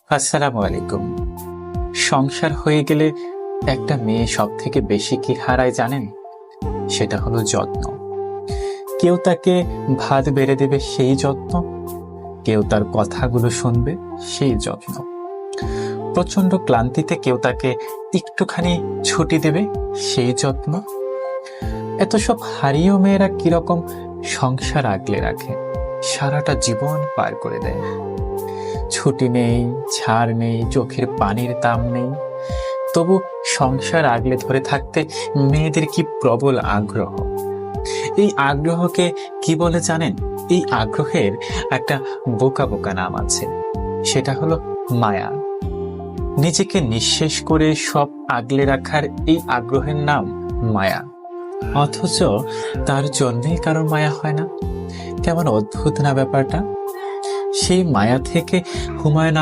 আসসালামু আলাইকুম। সংসার হয়ে গেলে একটা মেয়ে সব থেকে বেশি কি হারায় জানেন? সেটা হলো যত্ন। কেউ তাকে ভাত বেড়ে দেবে, সেই যত্ন। কেউ তার কথাগুলো শুনবে, সেই যত্ন। প্রচন্ড ক্লান্তিতে কেউ তাকে একটুখানি ছুটি দেবে, সেই যত্ন। এত সব হারিয়েও মেয়েরা কিরকম সংসার আগলে রাখে, সারাটা জীবন পার করে দেয়। ছুটি নেই, ছাড় নেই, চোখের পানির দাম নেই, তবু সংসার আগলে ধরে থাকতে মেয়েদের কি প্রবল আগ্রহ। এই আগ্রহকে কি বলে জানেন? এই আগ্রহের একটা বোকা বোকা নাম আছে, সেটা হলো মায়া। নিজেকে নিঃশেষ করে সব আগলে রাখার এই আগ্রহের নাম মায়া। অথচ তার জন্যেই কারোর মায়া হয় না। কেমন অদ্ভুত না ব্যাপারটা! সেই মায়া থেকে হুমায়ুন